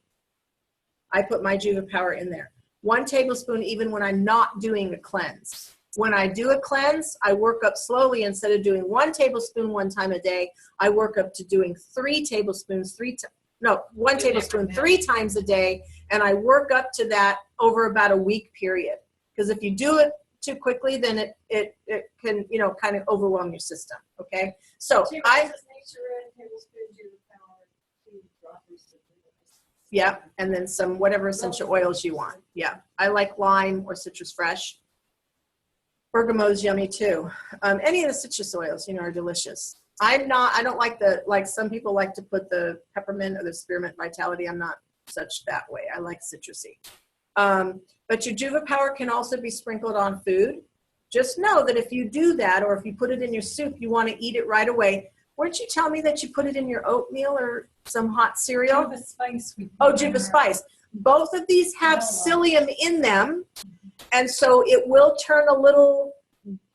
I put my Juva Power in there. 1 tablespoon even when I'm not doing a cleanse. When I do a cleanse, I work up slowly. Instead of doing 1 tablespoon 1 time a day, I work up to doing 3 tablespoons, 1 tablespoon 3 times a day, and I work up to that over about a week period. Because if you do it too quickly, then it can, kind of overwhelm your system, okay? So yeah, and then some whatever essential oils you want. Yeah, I like lime or citrus fresh. Bergamote's yummy too. Any of the citrus oils, are delicious. I don't like some people like to put the peppermint or the spearmint vitality. I'm not such that way. I like citrusy. But your Juva Power can also be sprinkled on food. Just know that if you do that, or if you put it in your soup, you want to eat it right away. Weren't you telling me that you put it in your oatmeal or some hot cereal? Juva Spice. Juva Spice. Both of these have psyllium in them. And so it will turn a little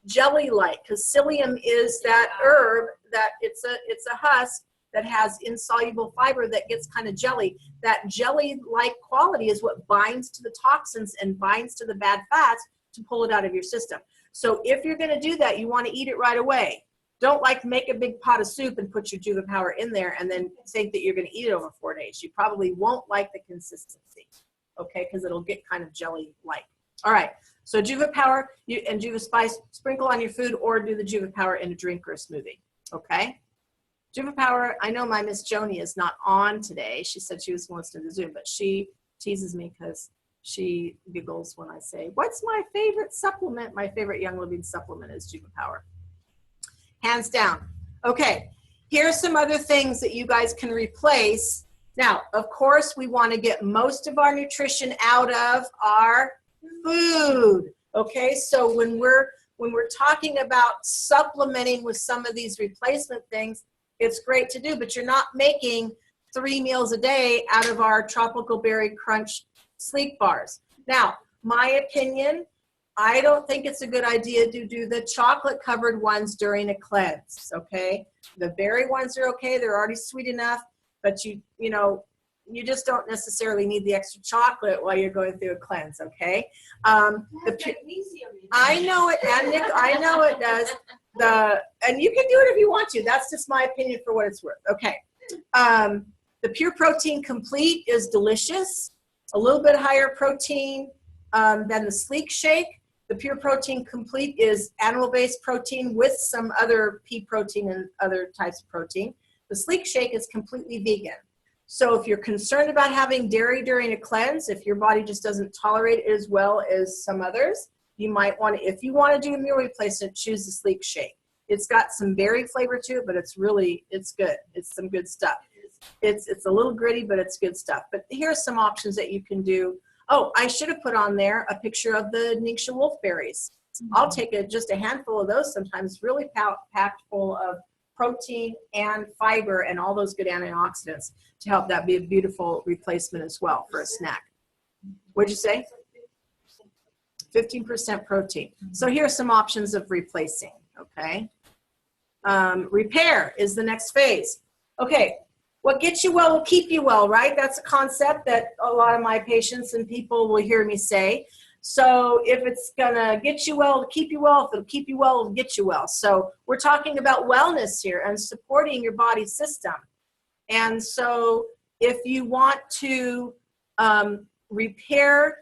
jelly-like, because psyllium is that herb that it's a husk that has insoluble fiber that gets kind of jelly. That jelly-like quality is what binds to the toxins and binds to the bad fats to pull it out of your system. So if you're going to do that, you want to eat it right away. Don't make a big pot of soup and put your Juva Power in there and then think that you're going to eat it over 4 days. You probably won't like the consistency, okay, because it'll get kind of jelly-like. All right. So Juva Power and Juva Spice, sprinkle on your food or do the Juva Power in a drink or a smoothie. Okay. Juva Power, I know my Miss Joni is not on today. She said she was going to listen to the Zoom, but she teases me because she giggles when I say, what's my favorite supplement? My favorite Young Living supplement is Juva Power. Hands down. Okay. Here's some other things that you guys can replace. Now, of course, we want to get most of our nutrition out of our food. Okay, so when we're talking about supplementing with some of these replacement things, it's great to do, but you're not making 3 meals a day out of our Tropical Berry Crunch Sleek bars. Now, my opinion, I don't think it's a good idea to do the chocolate covered ones during a cleanse. Okay, the berry ones are okay, they're already sweet enough, but you just don't necessarily need the extra chocolate while you're going through a cleanse, okay? I know it, and Nick, I know it does. And you can do it if you want to. That's just my opinion for what it's worth. Okay. The Pure Protein Complete is delicious. A little bit higher protein than the Sleek Shake. The Pure Protein Complete is animal-based protein with some other pea protein and other types of protein. The Sleek Shake is completely vegan. So if you're concerned about having dairy during a cleanse, if your body just doesn't tolerate it as well as some others, you might want to, if you want to do a meal replacement, choose the Sleek Shake. It's got some berry flavor to it, but it's good. It's some good stuff. It's a little gritty, but it's good stuff. But here's some options that you can do. Oh, I should have put on there a picture of the Ningxia wolf berries. I'll take just a handful of those sometimes, really packed full of protein and fiber and all those good antioxidants to help that be a beautiful replacement as well for a snack. What'd you say? 15% protein. So here's some options of replacing, okay? Repair is the next phase. Okay, what gets you well will keep you well, right? That's a concept that a lot of my patients and people will hear me say. So if it's gonna get you well, it'll keep you well. If it'll keep you well, it'll get you well. So we're talking about wellness here and supporting your body system. And so if you want to repair,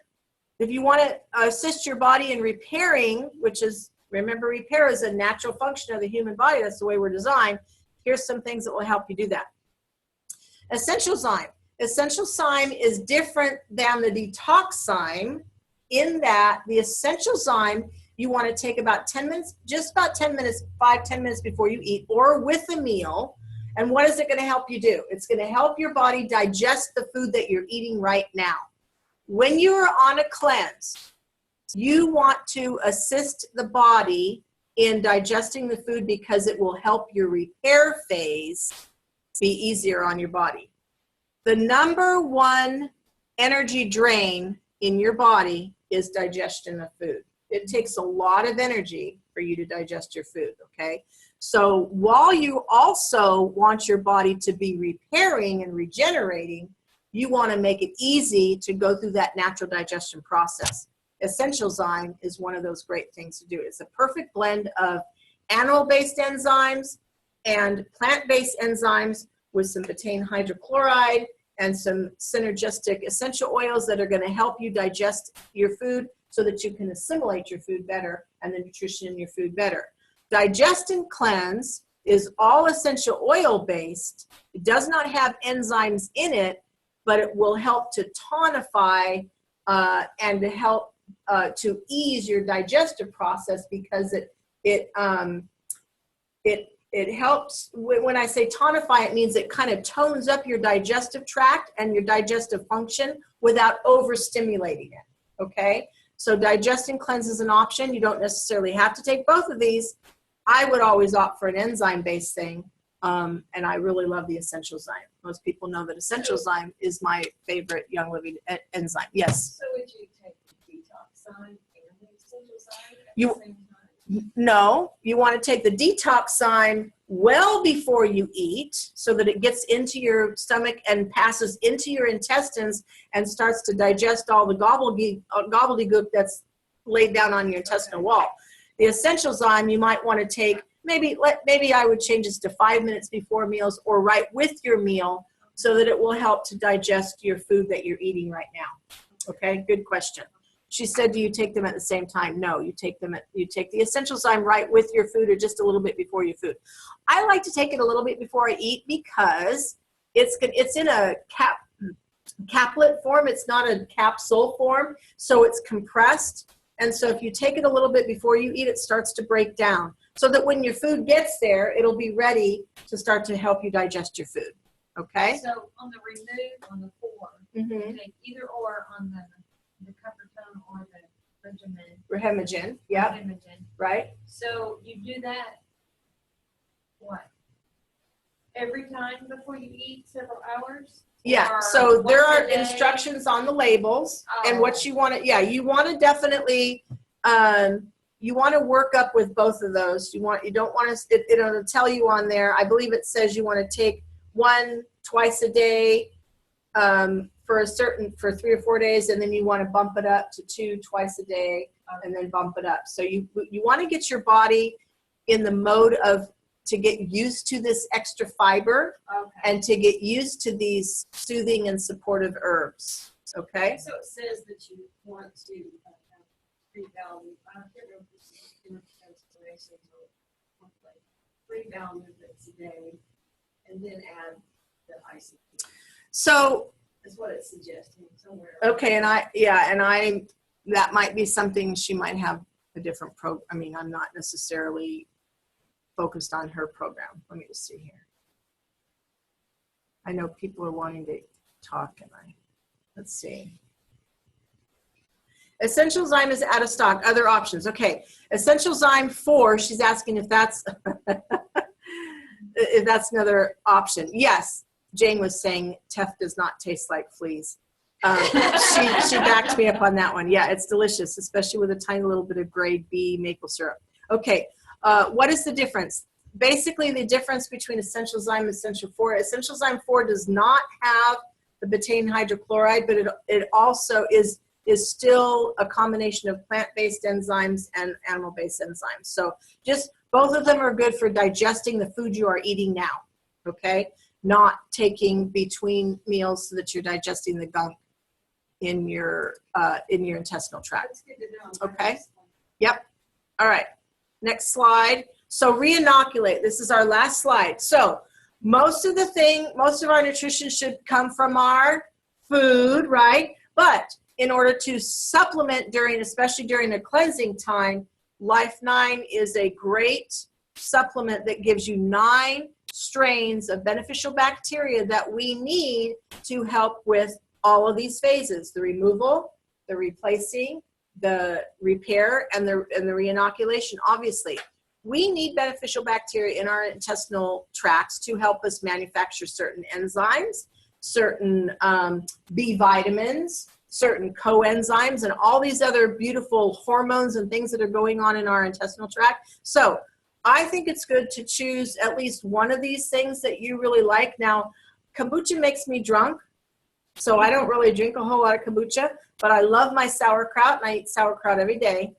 if you want to assist your body in repairing, which is, remember, repair is a natural function of the human body. That's the way we're designed. Here's some things that will help you do that. Essential Zyme. Essential Zyme is different than the Detox Zyme in that the Essential Zyme, you want to take about 10 minutes, just about 10 minutes, 5-10 minutes before you eat or with a meal. And what is it going to help you do? It's going to help your body digest the food that you're eating right now. When you are on a cleanse, you want to assist the body in digesting the food because it will help your repair phase be easier on your body. The number one energy drain in your body is digestion of food. It takes a lot of energy for you to digest your food, okay? So while you also want your body to be repairing and regenerating, you want to make it easy to go through that natural digestion process. Essential Zyme is one of those great things to do. It's a perfect blend of animal-based enzymes and plant-based enzymes with some betaine hydrochloride and some synergistic essential oils that are going to help you digest your food so that you can assimilate your food better and the nutrition in your food better. Digest and Cleanse is all essential oil based. It does not have enzymes in it, but it will help to tonify and to help to ease your digestive process because it helps. When I say tonify, it means it kind of tones up your digestive tract and your digestive function without overstimulating it, okay? So Digest and Cleanse is an option. You don't necessarily have to take both of these. I would always opt for an enzyme-based thing, and I really love the Essential Zyme. Most people know that Essential Zyme is my favorite Young Living enzyme. Yes? So would you take the Detox Zyme and the Essential Zyme at You- the same time? No, you want to take the Detox Zyme well before you eat so that it gets into your stomach and passes into your intestines and starts to digest all the gobbledygook that's laid down on your intestinal wall. The Essential Zyme you might want to take, maybe I would change this to 5 minutes before meals or right with your meal so that it will help to digest your food that you're eating right now. Okay, good question. She said, do you take them at the same time? No, you take the essential zyme right with your food or just a little bit before your food. I like to take it a little bit before I eat because it's in a caplet form. It's not a capsule form, so it's compressed. And so if you take it a little bit before you eat, it starts to break down so that when your food gets there, it'll be ready to start to help you digest your food. Okay? So on the remove, on the 4, you take either or on the Coppertone or the regimen. Rehemagen, yep, Regimen. right? So you do that, what? Every time before you eat, several hours? Yeah, Or so there once a are day? instructions on the labels and what you want to, you want to definitely, you want to work up with both of those. You don't want to, it'll tell you on there, I believe it says you want to take 1 twice a day for 3 or 4 days, and then you want to bump it up to 2 twice a day and then bump it up. So you want to get your body in the mode of to get used to this extra fiber and to get used to these soothing and supportive herbs. Okay? So it says that you want to have 3 bowel movements. I can't remember if this is too much explanation or 3 bowel movements a day, and then add the ICP. So That's what it's suggesting somewhere. okay, that might be something she might have a different I'm not necessarily focused on her program. Let me just see here. I know people are wanting to talk, and let's see. Essential Zyme is out of stock. Other options. Okay. Essential Zyme 4, she's asking if that's if that's another option. Yes, Jane was saying teff does not taste like fleas. She backed me up on that one. Yeah, it's delicious, especially with a tiny little bit of grade B maple syrup. Okay. What is the difference? Basically, the difference between Essential Zyme and Essential 4. Essential Zyme 4 does not have the betaine hydrochloride, but it also is still a combination of plant-based enzymes and animal-based enzymes. So just both of them are good for digesting the food you are eating now, okay? Not taking between meals so that you're digesting the gunk in your intestinal tract. That's good to know. Okay. Yep. All right. Next slide. So re-inoculate. This is our last slide. So most of our nutrition should come from our food, right? But in order to supplement especially during the cleansing time, Life 9 is a great supplement that gives you 9 strains of beneficial bacteria that we need to help with all of these phases: the removal, the replacing, the repair, and the re-inoculation. Obviously, we need beneficial bacteria in our intestinal tracts to help us manufacture certain enzymes, certain B vitamins, certain coenzymes, and all these other beautiful hormones and things that are going on in our intestinal tract. So I think it's good to choose at least one of these things that you really like. Now, kombucha makes me drunk, so I don't really drink a whole lot of kombucha, but I love my sauerkraut, and I eat sauerkraut every day.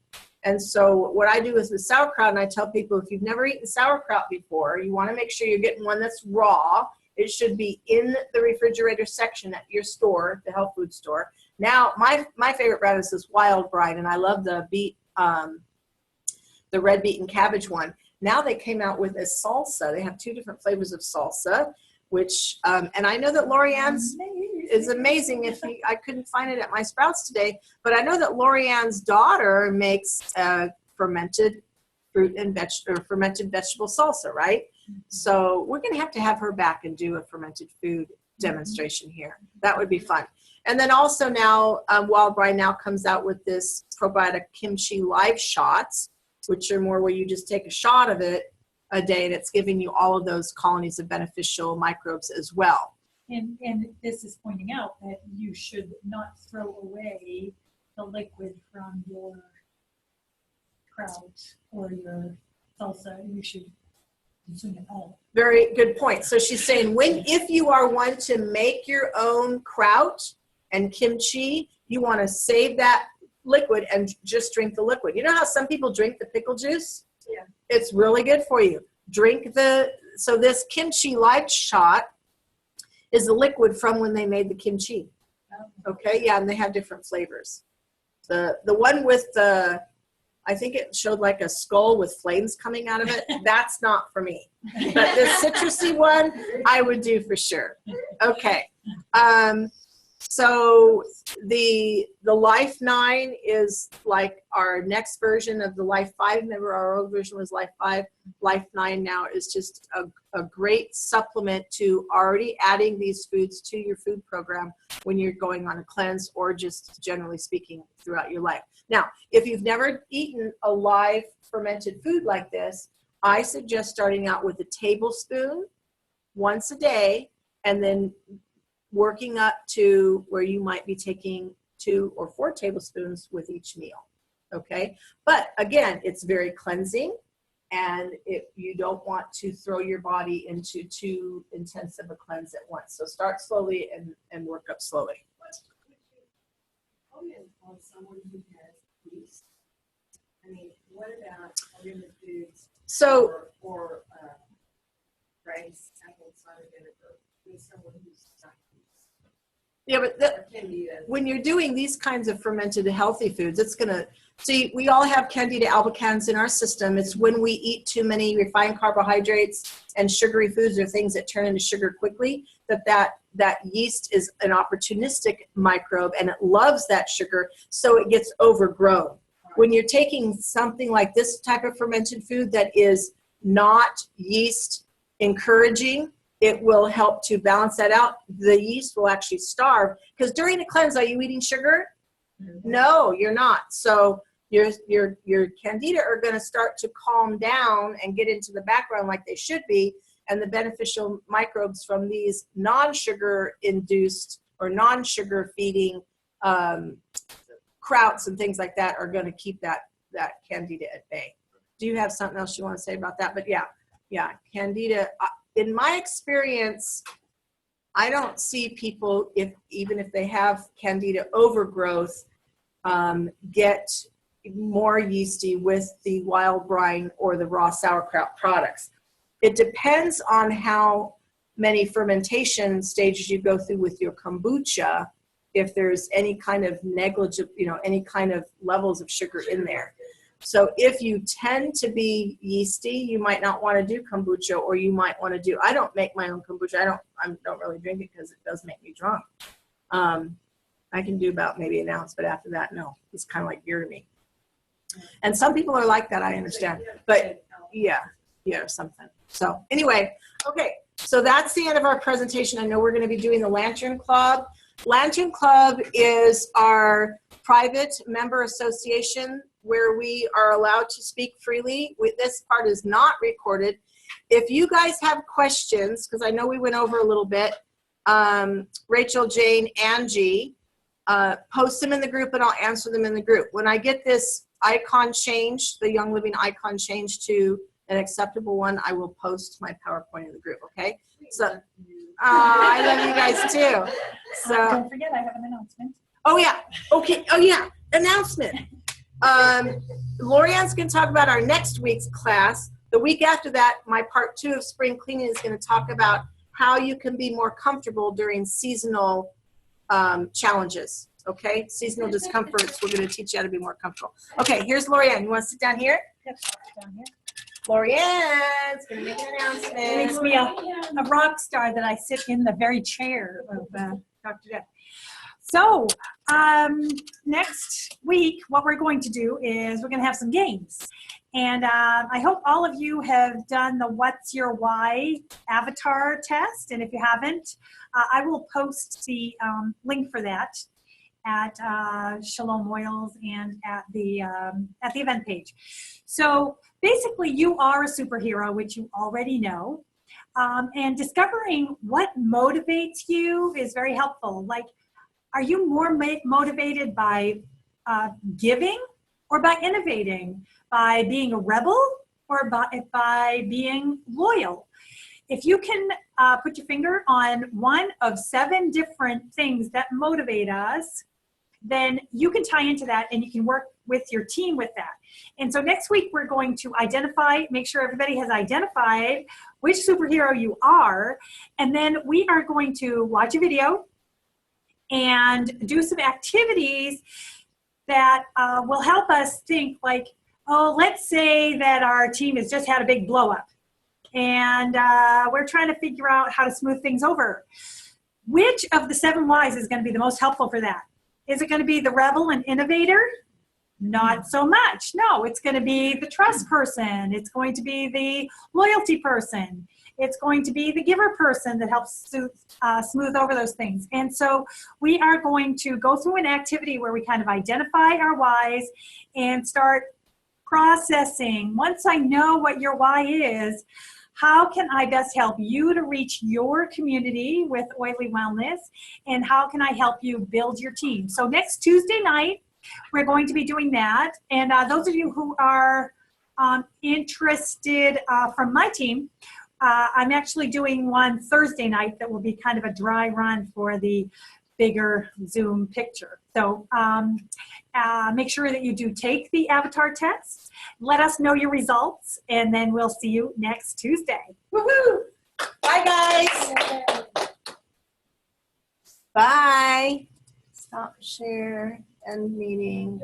And so what I do is with sauerkraut, and I tell people, if you've never eaten sauerkraut before, you want to make sure you're getting one that's raw. It should be in the refrigerator section at your store, the health food store. Now, my favorite brand is this Wild Bride, and I love the red beet and cabbage one. Now they came out with a salsa. They have 2 different flavors of salsa, which, and I know that Lorianne's is amazing. I couldn't find it at my Sprouts today, but I know that Lorianne's daughter makes fermented fruit and fermented vegetable salsa, right? So we're going to have her back and do a fermented food demonstration here. That would be fun. And then also now, Wild Bride now comes out with this probiotic kimchi live shots, which are more where you just take a shot of it a day, and it's giving you all of those colonies of beneficial microbes as well. And this is pointing out that you should not throw away the liquid from your kraut or your salsa. You should consume it all. Very good point. So she's saying if you are one to make your own kraut and kimchi, you want to save that liquid and just drink the liquid. You know how some people drink the pickle juice? Yeah. It's really good for you. So this kimchi light shot is the liquid from when they made the kimchi. Okay, yeah, and they have different flavors. The one with the, I think it showed like a skull with flames coming out of it. That's not for me. But the citrusy one, I would do for sure. Okay. So the Life 9 is like our next version of the Life 5. Remember, our old version was Life 5. Life 9 now is just a great supplement to already adding these foods to your food program when you're going on a cleanse, or just generally speaking throughout your life. Now, if you've never eaten a live fermented food like this, I suggest starting out with a tablespoon once a day, and then working up to where you might be taking 2 or 4 tablespoons with each meal. Okay, but again, it's very cleansing, and you don't want to throw your body into too intensive a cleanse at once. So start slowly and work up slowly. On someone who has yeast. I mean, what about fermented foods? So, or rice, apple cider vinegar with someone who's not yeast? yeah, but when you're doing these kinds of fermented healthy foods, it's going to, see, we all have Candida albicans in our system. It's when we eat too many refined carbohydrates and sugary foods, or things that turn into sugar quickly, that yeast is an opportunistic microbe, and it loves that sugar, so it gets overgrown. When you're taking something like this type of fermented food that is not yeast encouraging, it will help to balance that out. The yeast will actually starve, because during the cleanse, are you eating sugar? No, you're not. So your candida are going to start to calm down and get into the background like they should be, and the beneficial microbes from these non-sugar induced or non-sugar feeding krauts and things like that are going to keep that candida at bay. Do you have something else you want to say about that? But yeah, candida, in my experience, I don't see people, even if they have candida overgrowth, get more yeasty with the wild brine or the raw sauerkraut products. It depends on how many fermentation stages you go through with your kombucha, if there's any kind of negligible, any kind of levels of sugar in there. So if you tend to be yeasty, you might not want to do kombucha, or you might want to do, I don't make my own kombucha. I don't really drink it because it does make me drunk. I can do about maybe an ounce, but after that, no, it's kind of like beer to me. And some people are like that, I understand, but yeah, something. So anyway, okay, so that's the end of our presentation. I know we're going to be doing the Lantern Club. Lantern Club is our private member association where we are allowed to speak freely. This part is not recorded. If you guys have questions, because I know we went over a little bit, Rachel, Jane, Angie, post them in the group and I'll answer them in the group. When I get this icon changed, the Young Living icon changed to an acceptable one, I will post my PowerPoint in the group, okay? So, I love you guys too. So don't forget, I have an announcement. Oh yeah, okay, oh yeah, announcement. Lorianne's going to talk about our next week's class. The week after that, my part 2 of spring cleaning is going to talk about how you can be more comfortable during seasonal challenges, okay? Seasonal discomforts, we're going to teach you how to be more comfortable. Okay, here's Lorianne. You want to sit down here? Yep, down here. Lorianne's going to make an announcement. It makes me a rock star that I sit in the very chair of Dr. Deb. So next week, what we're going to do is we're going to have some games. And I hope all of you have done the What's Your Why avatar test. And if you haven't, I will post the link for that at Shalom Oils and at the event page. So basically, you are a superhero, which you already know. And discovering what motivates you is very helpful. Like, are you more motivated by giving or by innovating? By being a rebel or by being loyal? If you can put your finger on one of 7 different things that motivate us, then you can tie into that and you can work with your team with that. And so next week we're going to make sure everybody has identified which superhero you are, and then we are going to watch a video and do some activities that will help us think like, oh, let's say that our team has just had a big blow up and we're trying to figure out how to smooth things over. Which of the 7 whys is going to be the most helpful for that? Is it going to be the rebel and innovator? Not so much. No, it's going to be the trust person. It's going to be the loyalty person. It's going to be the giver person that helps smooth over those things. And so we are going to go through an activity where we kind of identify our whys and start processing. Once I know what your why is, how can I best help you to reach your community with Oily Wellness? And how can I help you build your team? So next Tuesday night, we're going to be doing that. And those of you who are interested from my team, I'm actually doing one Thursday night that will be kind of a dry run for the bigger Zoom picture. So make sure that you do take the avatar test. Let us know your results, and then we'll see you next Tuesday. Woohoo! Bye, guys. Bye. Stop share. End meeting.